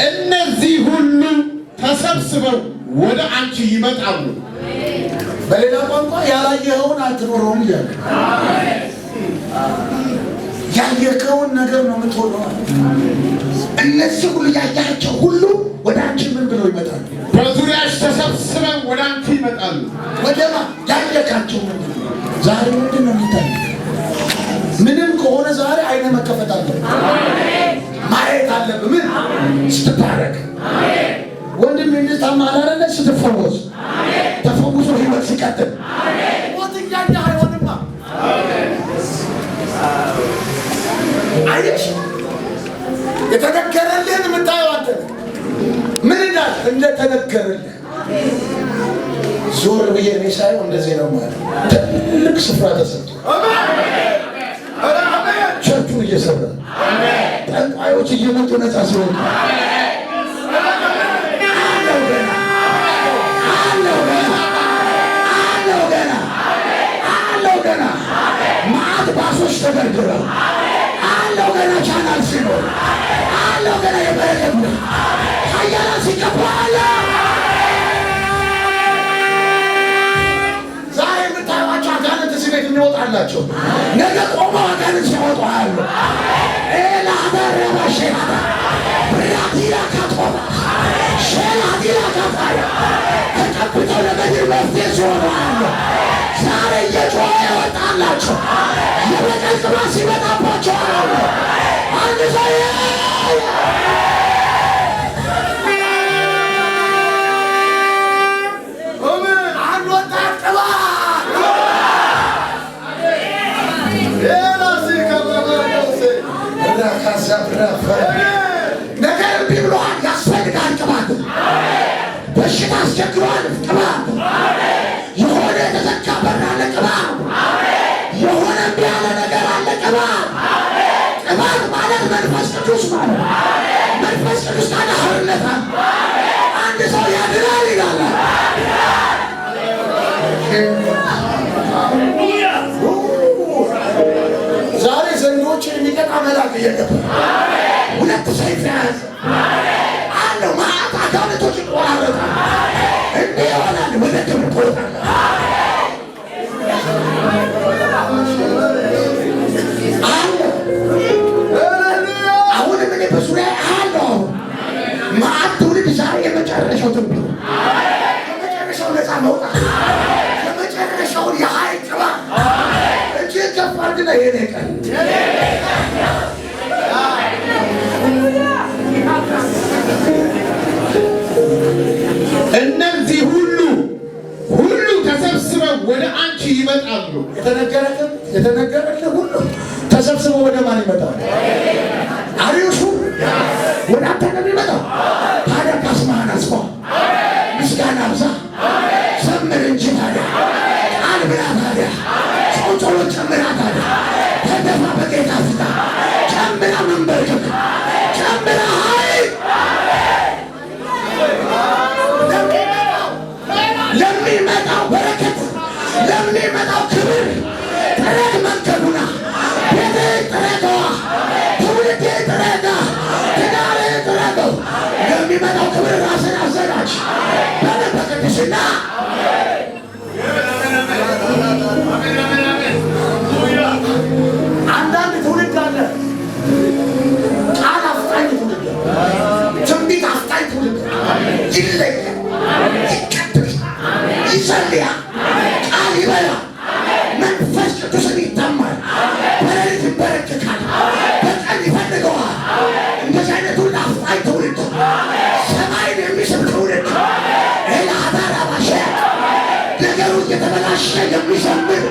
እነዚህ ሁሉ ተሰብስበው ወደ አንቺ ይመጣሉ። በሌላ ቋንቋ ያላየኸውን አትኖረውም እያለ ያየኸውን ነገር ነው የምትሆነው። እነዚህ ሁሉ ያያቸው ሁሉ ወደ አንቺ ምን ብለው ይመጣሉ? በዙሪያሽ ተሰብስበው ወደ አንቺ ይመጣሉ። ወደማ ያየካቸው ዛሬ ምንድን ነው የሚታይ? ምንም ከሆነ ዛሬ አይነ መከፈት አለብህ፣ ማየት አለብህ። ምን ስትታረቅ ወንድም እንድታማ አላረለ ስትፈወስ ተፈውሶ ህይወት ሲቀጥል ሞት እያየ አይሆንማ። አየሽ የተነገረልህን የምታየው አንተ ምን እንዳል እንደተነገረልህ ዞር ብዬ እኔ ሳየው እንደዚህ ነው ማለት ትልቅ ስፍራ ተሰጥቶ ቸርቹን እየሰራ ጠንቋዮች እየመጡ ነፃ ሲሆኑ ገና ማዕት ባሶች ተደርድረው አለው ገና ቻናል ሲኖር አለው ገና የበረከት ሀያላ ሲቀባ አለ። ዛሬ የምታዩዋቸው አጋንንት እዚህ ቤት የሚወጣላቸው ነገ ቆመው አጋንንት ሲወጡ አሉ። ኤላደረባ ሼላዳ ብራቲላ ካቶባ ሼላዲላ ካፋያ ተቀብተው ለምድር መፍትሄ ሲሆኑ አሉ። ዛሬ እየጮኸ ያወጣላቸው የበቀል ቅባት ሲመጣባቸው አሉ። አንድ ሰው አንድ ወጣት ቅባት ነገር እምቢ ብሎሃል። ያስፈልጋል ቅባት። በሽታ አስቸግሯል። ቅባት የሆነ የተዘጋ በር አለ። ቅባት የሆነ እምቢ ያለ ነገር አለ። ቅባት ቅባት ማለት መንፈስ ቅዱስ ማለት መንፈስ ቅዱስ ካለ ሐርነት አንድ ሰው ያድናል ይላል። ዛሬ ዘንዶችን የሚቀጣ መልአክ እየገባ ሁለት ሰይፍ ያዘ አለው። ማዕት አጋንንቶች ይቆራረጣል። እንዲህ ይሆናል። ወደ ክብር ትወጣለህ። አሁንም እኔ በዙሪያ አለው። ማዕት ትውልድ ዛሬ የመጨረሻው ትውልድ የመጨረሻው ነፃ መውጣት የመጨረሻውን የኃይል ቅባት እጅግ ከፍ አድርግና የኔ ቀን እነዚህ ሁሉ ተሰብስበው ወደ አንቺ ይመጣሉ። የተነገረልህ ሁሉ ተሰብስበው ወደ ማን ይመጣል? አሪዮሹ ወደ አንተ ነው የሚመጣው። ታዲያ ካስማህን አስፋ፣ ምስጋና ብዛ፣ ዘምር እንጂ ታዲያ ቃል ብላ ታዲያ ሰው ጸሎት ጨምራ ታዲያ ተደፋ በጌታ ፊት ጨምራ መንበርከክ ጨምራ ኃይል ለሚመጣው በረከት ለሚመጣው ክብር ጥረግ መንገዱና ቤቴ ጥረገዋ ትውልዴ ጥረጋ ትዳሬ ጥረገው ለሚመጣው ክብር ራስን አዘጋጅ በቅድስና አንዳንድ ትውልድ አለ ቃል አፍጣኝ ትውልድ ትንቢት አፍጣኝ ትውልድ ይለያል ይጸልያል ቃል ይበላል መንፈስ ቅዱስን ይታማል በሌሊት ይበረክካል በቀን ይፈልገዋል። እንደዚህ አይነት ትውልድ አፍጣኝ ትውልድ ሰማይን የሚስብ ትውልድ ኤላዳራባሸ ነገሩ እየተበላሸ የሚዘምር